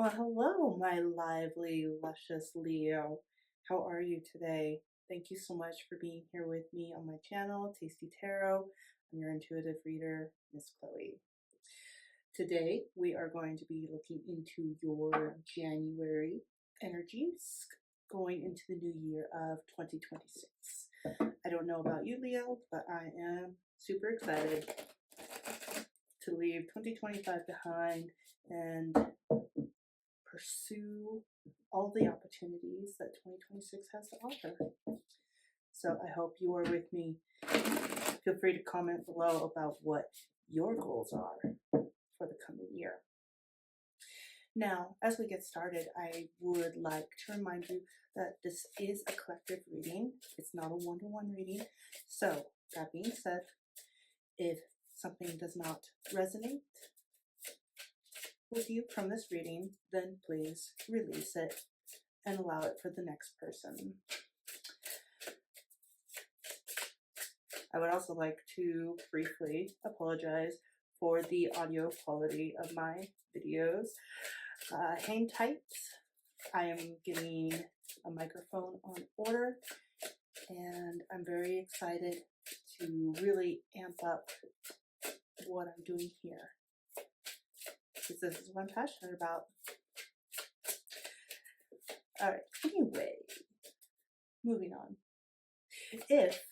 Well, hello, my lively, luscious Leo. How are you today? Thank you so much for being here with me on my channel, Tasty Tarot. I'm your intuitive reader, Miss Chloe. Today, we are going to be looking into your January energies going into the new year of 2026. I don't know about you, Leo, but I am super excited to leave 2025 behind and pursue all the opportunities that 2026 has to offer. So I hope you are with me. Feel free to comment below about what your goals are for the coming year. Now, as we get started, I would like to remind you that this is a collective reading. It's not a one-to-one reading. So, that being said, if something does not resonate with you from this reading, then please release it and allow it for the next person. I would also like to briefly apologize for the audio quality of my videos. Hang tight. I am getting a microphone on order, and I'm very excited to really amp up what I'm doing here, because this is what I'm passionate about. Alright, anyway, moving on. If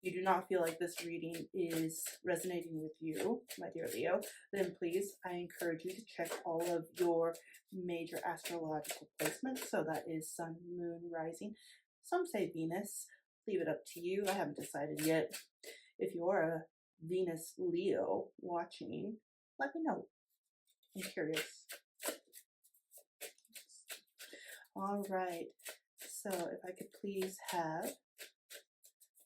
you do not feel like this reading is resonating with you, my dear Leo, then please, I encourage you to check all of your major astrological placements. So that is Sun, Moon, Rising. Some say Venus. Leave it up to you. I haven't decided yet. If you're a Venus Leo watching, let me know. I'm curious. All right. So if I could please have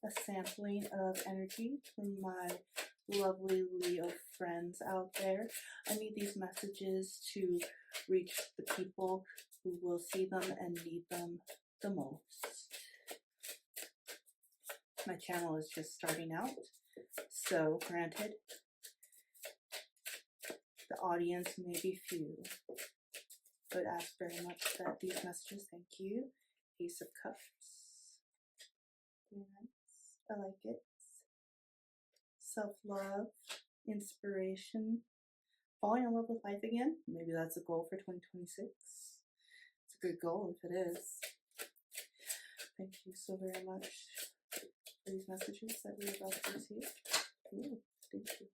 a sampling of energy from my lovely Leo friends out there. I need these messages to reach the people who will see them and need them the most. My channel is just starting out, so granted, the audience may be few, but ask very much that these messages, thank you. Ace of Cups. Very nice. I like it. Self-love, inspiration, falling in love with life again. Maybe that's a goal for 2026. It's a good goal if it is. Thank you so very much for these messages that we're about to receive. Ooh, thank you.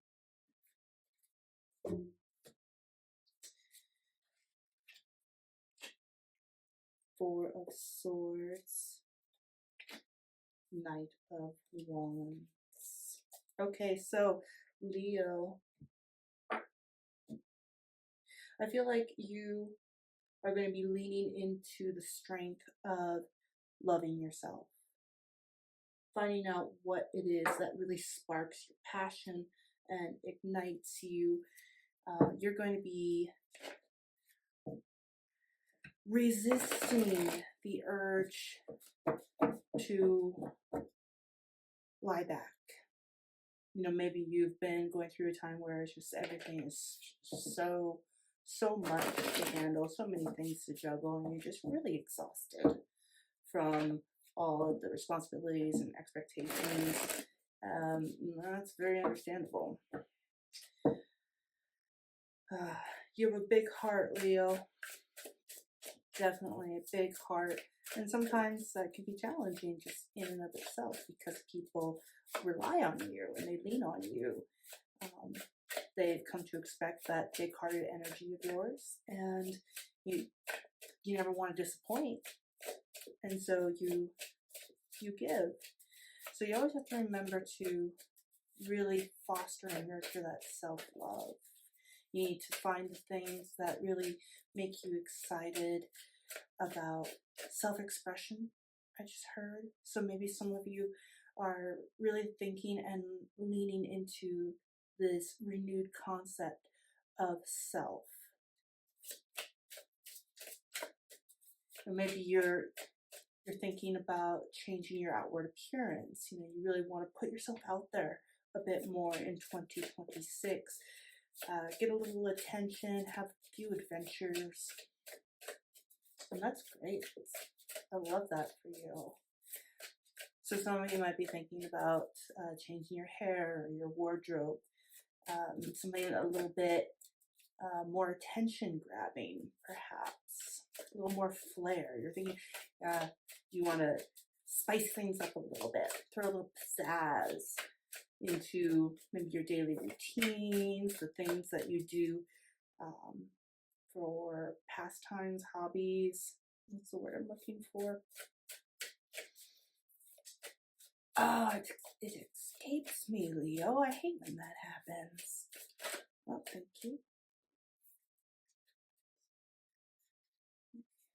Four of Swords, Knight of Wands. Okay, so Leo, I feel like you are going to be leaning into the strength of loving yourself, finding out what it is that really sparks your passion and ignites you. You're going to be resisting the urge to lie back. You know, maybe you've been going through a time where it's just everything is so much to handle, so many things to juggle, and you're just really exhausted from all of the responsibilities and expectations. That's very understandable. You have a big heart, Leo. Definitely a big heart. And sometimes that can be challenging just in and of itself, because people rely on you and they lean on you. They've come to expect that big-hearted energy of yours, and you never want to disappoint. And so you give. So you always have to remember to really foster and nurture that self-love. You need to find the things that really make you excited about self-expression, I just heard. So maybe some of you are really thinking and leaning into this renewed concept of self. Or maybe you're thinking about changing your outward appearance. You know, you really want to put yourself out there a bit more in 2026. get a little attention, have a few adventures. And that's great. I love that for you. So some of you might be thinking about changing your hair or your wardrobe, something a little bit more attention grabbing, perhaps a little more flair. You're thinking you want to spice things up a little bit, throw a little pizzazz into maybe your daily routines, the things that you do for pastimes, hobbies. That's the word I'm looking for. It escapes me, Leo. I hate when that happens. Oh, thank you.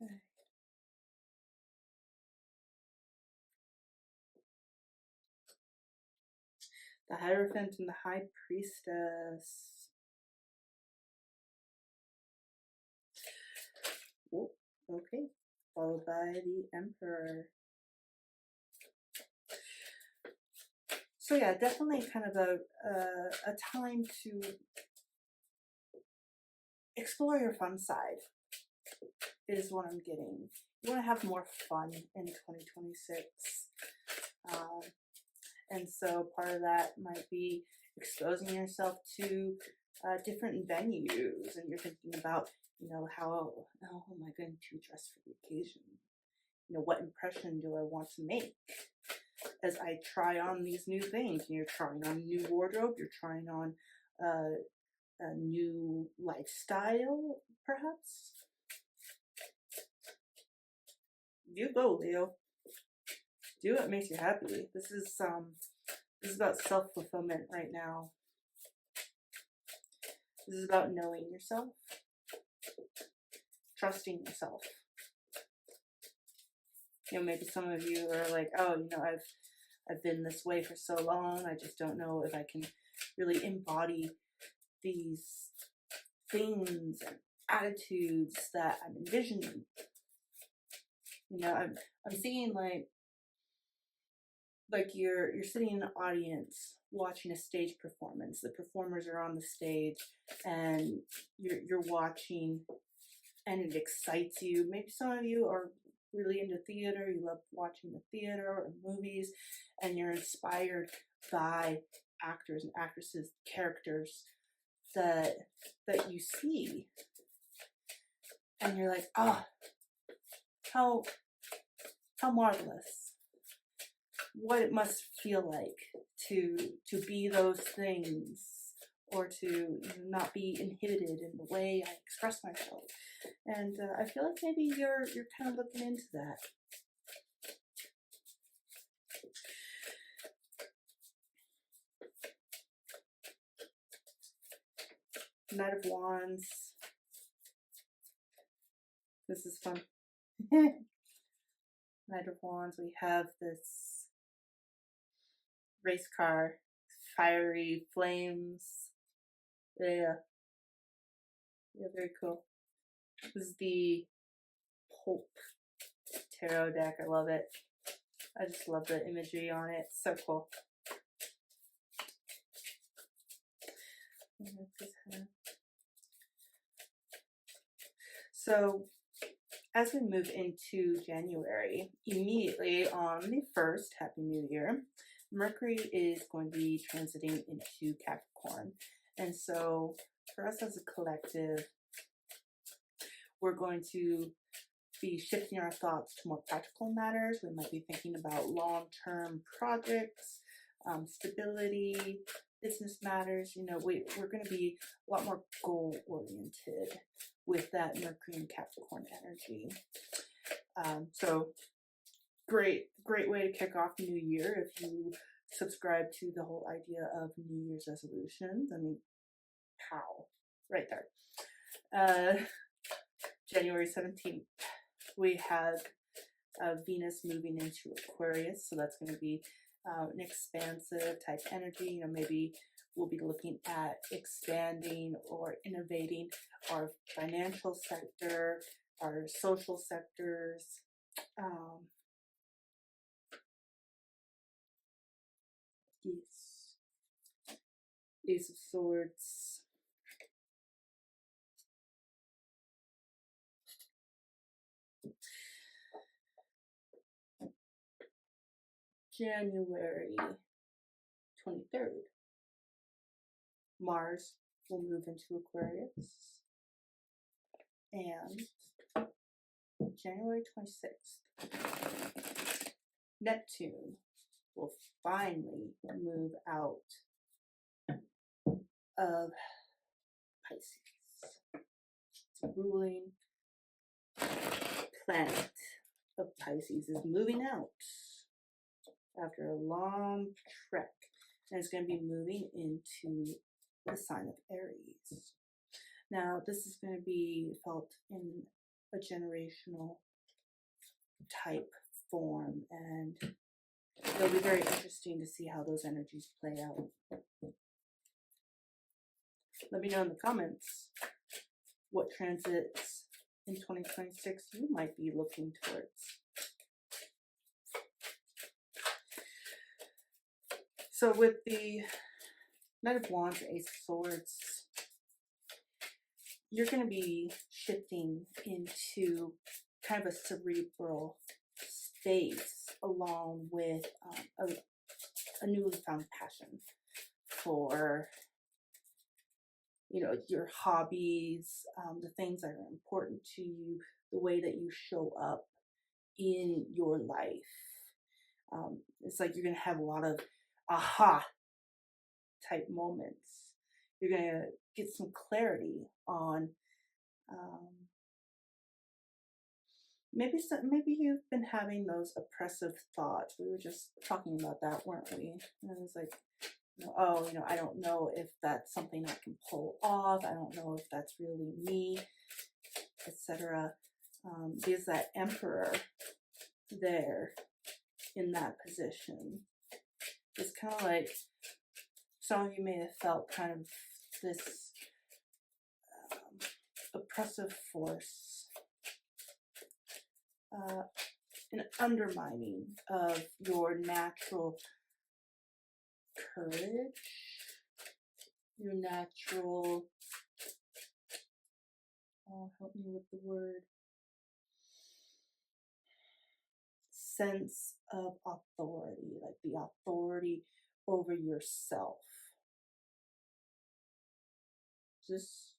Okay. The Hierophant and the High Priestess. Oh, okay. Followed by the Emperor. So yeah, definitely kind of a time to explore your fun side is what I'm getting. You want to have more fun in 2026. And so part of that might be exposing yourself to different venues, and you're thinking about, how am I going to dress for the occasion? What impression do I want to make as I try on these new things? You're trying on a new wardrobe, you're trying on a new lifestyle, perhaps. You go, Leo. Do what makes you happy. This is about self-fulfillment right now. This is about knowing yourself, trusting yourself. Maybe some of you are like, oh, I've been this way for so long, I just don't know if I can really embody these things and attitudes that I'm envisioning. I'm seeing like you're sitting in an audience watching a stage performance. The performers are on the stage and you're watching, and it excites you. Maybe some of you are really into theater. You love watching the theater or movies, and you're inspired by actors and actresses, characters that you see, and you're like, oh, how marvelous. What it must feel like to be those things, or to not be inhibited in the way I express myself. And I feel like maybe you're kind of looking into that. Knight of Wands. This is fun. Knight of Wands. We have this race car, fiery flames. Yeah, very cool. This is the Pope tarot deck. I love it. I just love the imagery on it. So cool. So as we move into January, immediately on the 1st, Happy New Year, Mercury is going to be transiting into Capricorn. And so for us as a collective, we're going to be shifting our thoughts to more practical matters. We might be thinking about long-term projects, stability, business matters. We're going to be a lot more goal-oriented with that Mercury and Capricorn energy. So great way to kick off the new year if you subscribe to the whole idea of New Year's resolutions. I mean, how? Right there. January 17th, we have Venus moving into Aquarius, so that's going to be an expansive type energy. Maybe we'll be looking at expanding or innovating our financial sector, our social sectors. Yes. Ace of Swords. January 23rd, Mars will move into Aquarius, and January 26th, Neptune will finally move out of Pisces. It's a ruling planet of Pisces is moving out after a long trek, and it's going to be moving into the sign of Aries. Now, this is going to be felt in a generational type form, and it'll be very interesting to see how those energies play out. Let me know in the comments what transits in 2026 you might be looking towards. So with the Knight of Wands, Ace of Swords, you're going to be shifting into kind of a cerebral space along with a newly found passion for, you know, your hobbies, the things that are important to you, the way that you show up in your life. It's like you're going to have a lot of aha type moments. You're going to get some clarity on maybe you've been having those oppressive thoughts. We were just talking about that, weren't we? And it was like, oh, you know, I don't know if that's something I can pull off. I don't know if that's really me, etc. There's that Emperor there in that position. It's kind of like some of you may have felt kind of this oppressive force, an undermining of your natural courage, your natural, help me with the word, sense of authority, like the authority over yourself. Just,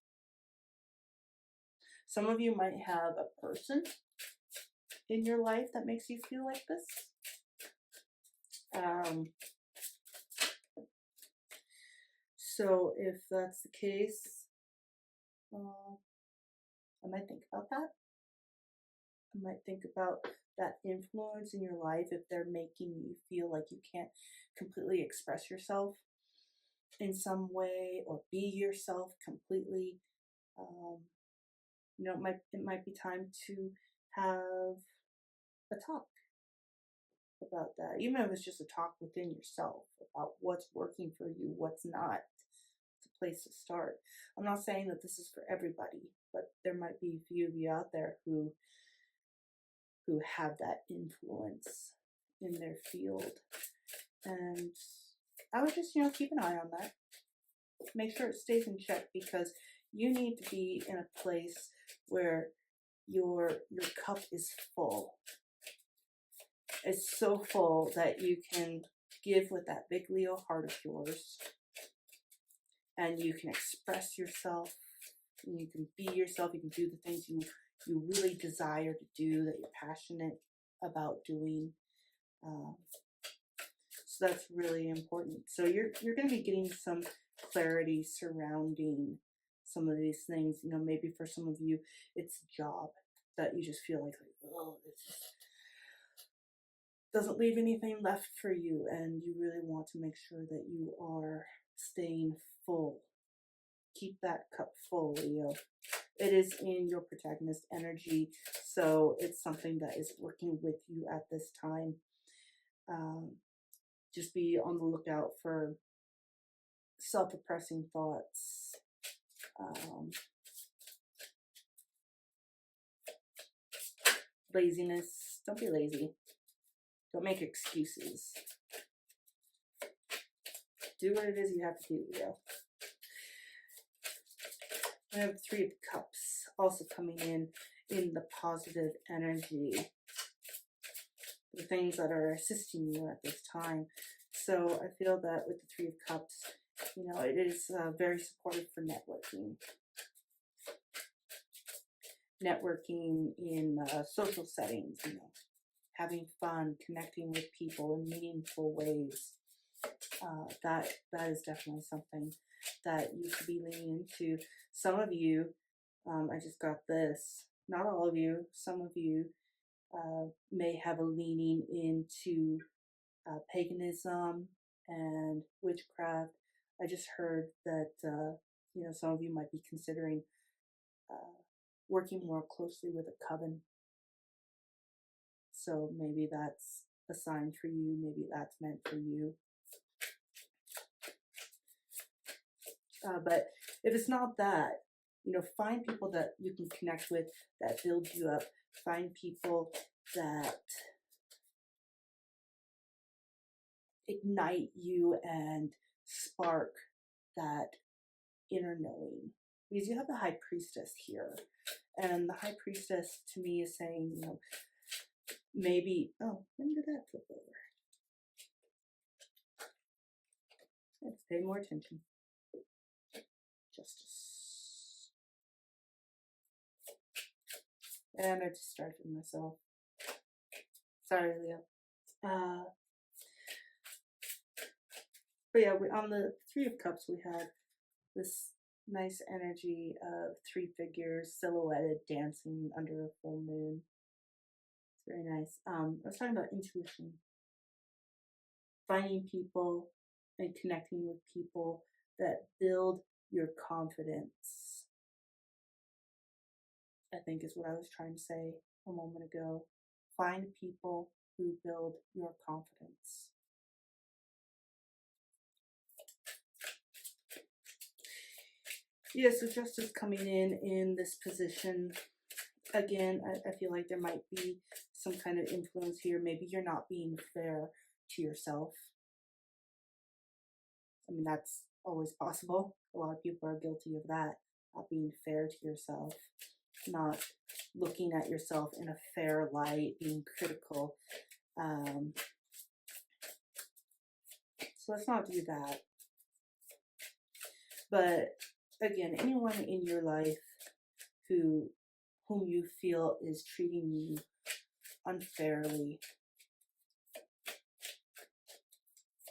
some of you might have a person in your life that makes you feel like this. So if that's the case, I might think about that. I might think about that influence in your life if they're making you feel like you can't completely express yourself in some way or be yourself completely. You know, it might be time to have a talk about that, even if it's just a talk within yourself about what's working for you, what's not. It's a place to start. I'm not saying that this is for everybody, but there might be a few of you out there who have that influence in their field, and I would just, you know, keep an eye on that. Make sure it stays in check, because you need to be in a place where your cup is full. It's so full that you can give with that big Leo heart of yours, and you can express yourself, and you can be yourself. You can do the things you really desire to do, that you're passionate about doing. So that's really important. So you're going to be getting some clarity surrounding some of these things. You know, maybe for some of you, it's a job that you just feel like oh, it just doesn't leave anything left for you, and you really want to make sure that you are staying full. Keep that cup full, Leo. It is in your protagonist energy, so it's something that is working with you at this time. Just be on the lookout for self-oppressing thoughts. Laziness. Don't be lazy. Don't make excuses. Do what it is you have to do, Leo. I have 3 of Cups also coming in the positive energy. the things that are assisting you at this time. So I feel that with the Three of Cups, it is very supportive for networking. Networking in social settings, having fun, connecting with people in meaningful ways. That is definitely something that you should be leaning into. Some of you, I just got this, not all of you, some of you may have a leaning into paganism and witchcraft. I just heard that, some of you might be considering working more closely with a coven. So maybe that's a sign for you. Maybe that's meant for you. But if it's not that, find people that you can connect with, that build you up. Find people that ignite you and spark that inner knowing. Because you have the High Priestess here. And the High Priestess to me is saying, maybe, when did that flip over? Let's pay more attention. Justice. And I distracted myself. Sorry, Leo. But yeah, on the Three of Cups, we had this nice energy of three figures silhouetted dancing under a full moon. It's very nice. I was talking about intuition. Finding people and connecting with people that build your confidence, I think is what I was trying to say a moment ago. Find people who build your confidence. Yeah, so Justice coming in this position. Again, I feel like there might be some kind of influence here. Maybe you're not being fair to yourself. I mean, that's always possible. A lot of people are guilty of that. Not being fair to yourself. Not looking at yourself in a fair light. Being critical. So let's not do that. But again, anyone in your life whom you feel is treating you unfairly,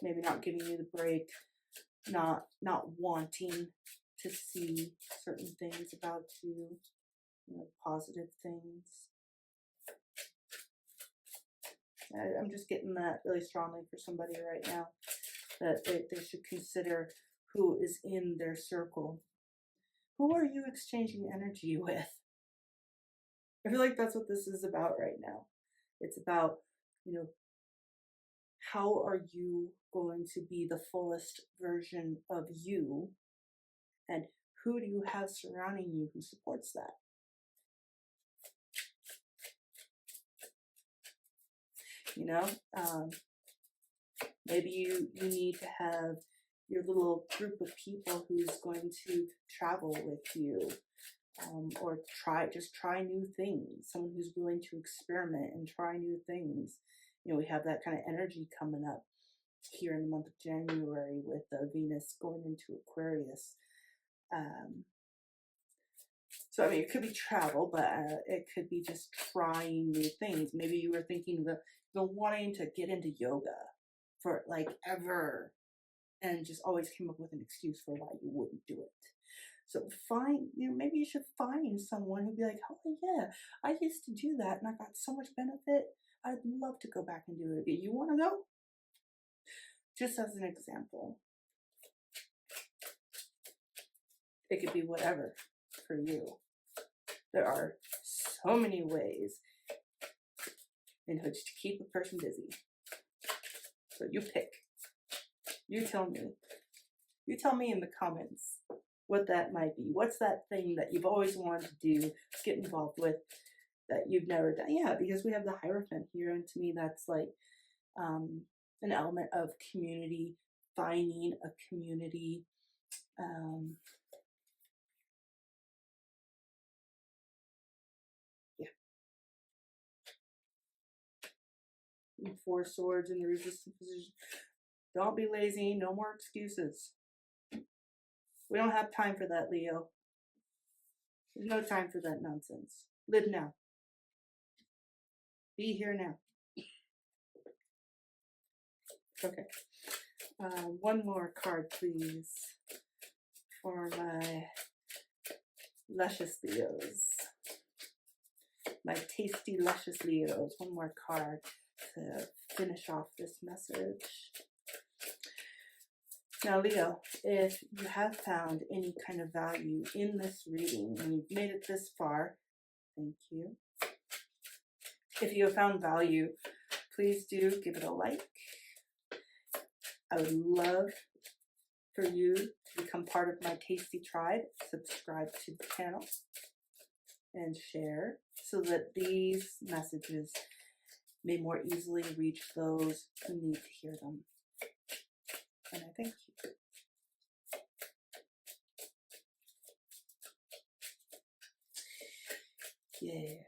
maybe not giving you the break, not wanting to see certain things about you, positive things. I'm just getting that really strongly for somebody right now, that they should consider who is in their circle. Who are you exchanging energy with? I feel like that's what this is about right now. It's about, how are you going to be the fullest version of you? And who do you have surrounding you who supports that? Maybe you need to have your little group of people who's going to travel with you, or try new things. Someone who's willing to experiment and try new things. We have that kind of energy coming up here in the month of January with Venus going into Aquarius. So, I mean, it could be travel, but it could be just trying new things. Maybe you were thinking of wanting to get into yoga for like ever, and just always came up with an excuse for why you wouldn't do it. So maybe you should find someone who'd be like, oh yeah, I used to do that and I got so much benefit. I'd love to go back and do it again. You want to go? Just as an example. It could be whatever for you. There are so many ways in which to keep a person busy. So you pick. You tell me. You tell me in the comments what that might be. What's that thing that you've always wanted to do, get involved with, that you've never done? Yeah, because we have the Hierophant here, and to me that's like an element of community, finding a community. Four swords in the resistant position. Don't be lazy. No more excuses. We don't have time for that, Leo. There's no time for that nonsense. Live now. Be here now. Okay. One more card, please, for my luscious Leos. My tasty, luscious Leos. One more card to finish off this message. Now, Leo, if you have found any kind of value in this reading and you've made it this far, thank you. If you have found value, please do give it a like. I would love for you to become part of my tasty tribe. Subscribe to the channel and share so that these messages may more easily reach those who need to hear them. And I thank you. Yeah.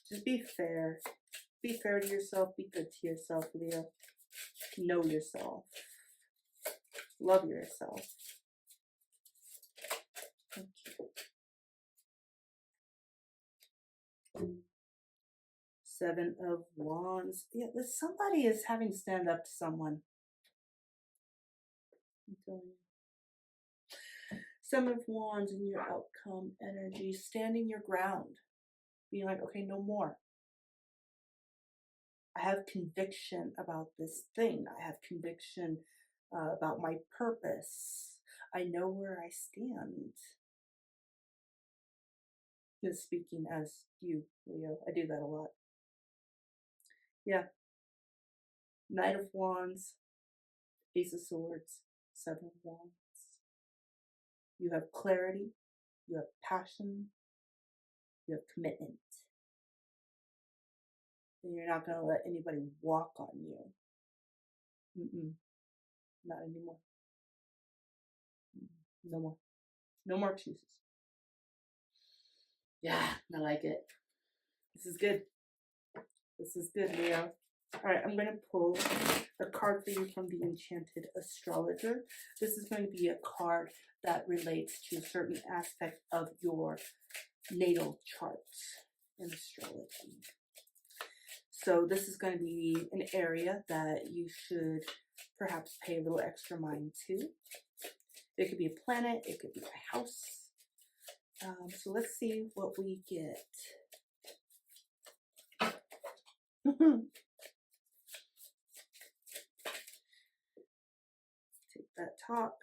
Just be fair. Be fair to yourself. Be good to yourself, Leo. Know yourself. Love yourself. Thank you. Seven of Wands. Yeah, somebody is having to stand up to someone. I'm telling you. Seven of Wands in your outcome energy. Standing your ground. Being like, okay, no more. I have conviction about this thing. I have conviction about my purpose. I know where I stand. Just speaking as you, Leo. I do that a lot. Yeah. Knight of Wands, Ace of Swords, Seven of Wands. You have clarity. You have passion. You have commitment. And you're not going to let anybody walk on you. Not anymore. No more. No more excuses. Yeah, I like it. This is good. This is good, Leo. All right, I'm going to pull a card for you from the Enchanted Astrologer. This is going to be a card that relates to a certain aspect of your natal chart in astrology. So this is going to be an area that you should perhaps pay a little extra mind to. It could be a planet, it could be a house. So let's see what we get. Take that top.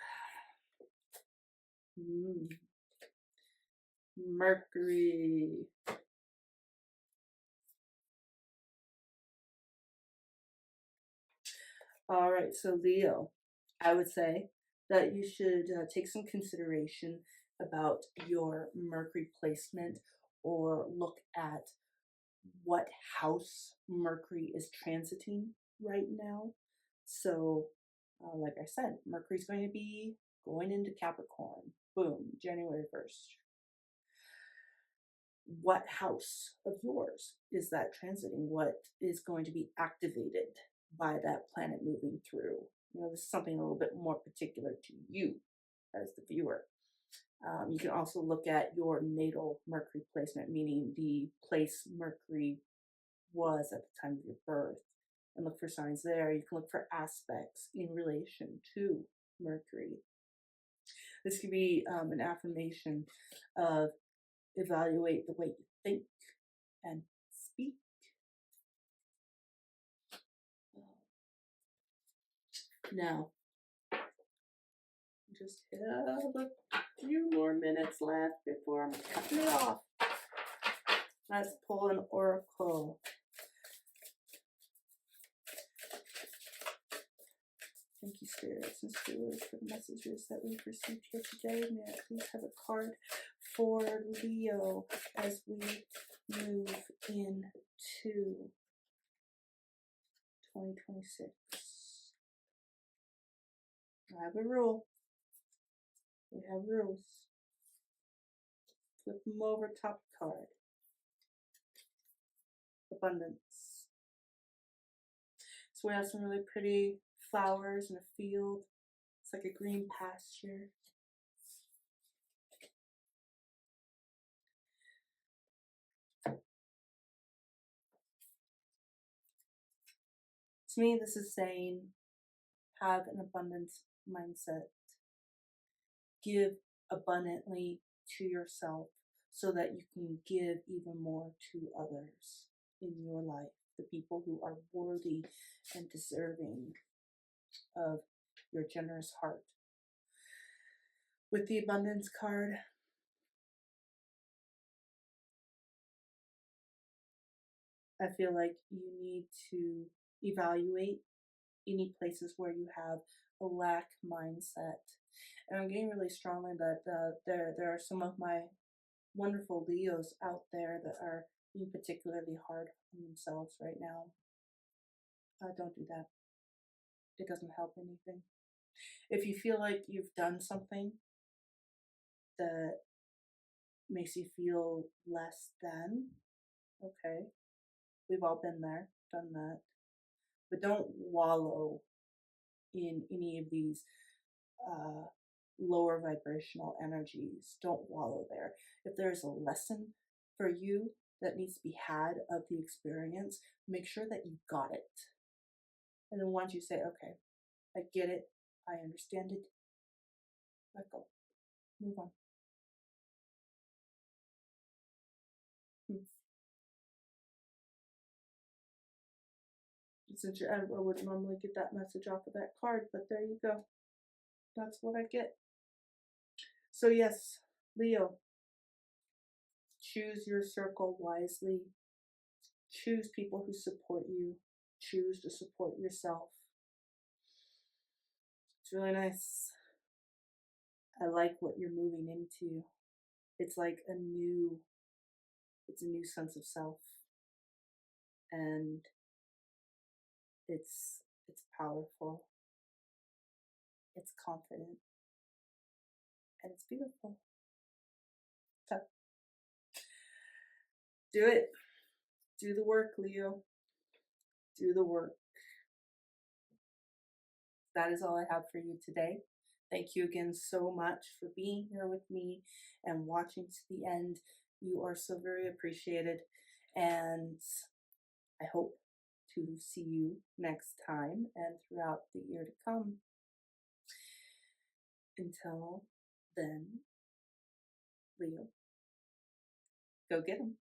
Mercury. All right, so Leo, I would say that you should take some consideration about your Mercury placement, or look at what house Mercury is transiting right now. So, like I said, Mercury's going to be going into Capricorn. Boom, January 1st. What house of yours is that transiting? What is going to be activated by that planet moving through? You know, this is something a little bit more particular to you as the viewer. You can also look at your natal Mercury placement, meaning the place Mercury was at the time of your birth, and look for signs there. You can look for aspects in relation to Mercury. This could be an affirmation of evaluate the way you think and speak. Now, just have a few more minutes left before I'm cutting it off. Let's pull an oracle. Thank you, spirits and stewards, for the messages that we've received here today. May I please have a card for Leo as we move into 2026. I have a rule. We have rules. Flip them over, top card. abundance. So we have some really pretty flowers in a field. It's like a green pasture. To me, this is saying have an abundance mindset. Give abundantly to yourself so that you can give even more to others in your life, the people who are worthy and deserving of your generous heart. With the abundance card, I feel like you need to evaluate any places where you have a lack mindset. And I'm getting really strongly that there are some of my wonderful Leos out there that are being particularly hard on themselves right now. Don't do that. It doesn't help anything. If you feel like you've done something that makes you feel less than, okay, we've all been there, done that. But don't wallow in any of these lower vibrational energies. Don't wallow there. If there's a lesson for you that needs to be had of the experience, make sure that you got it. And then once you say, okay, I get it, I understand it, let go. Move on. Since I would normally get that message off of that card, but there you go. That's what I get. So yes, Leo, choose your circle wisely. Choose people who support you. Choose to support yourself. It's really nice. I like what you're moving into. It's like a new sense of self. And it's powerful. It's confident. And it's beautiful. So, do it. Do the work, Leo. Do the work. That is all I have for you today. Thank you again so much for being here with me and watching to the end. You are so very appreciated, and I hope to see you next time and throughout the year to come. Until then, Leo, go get 'em.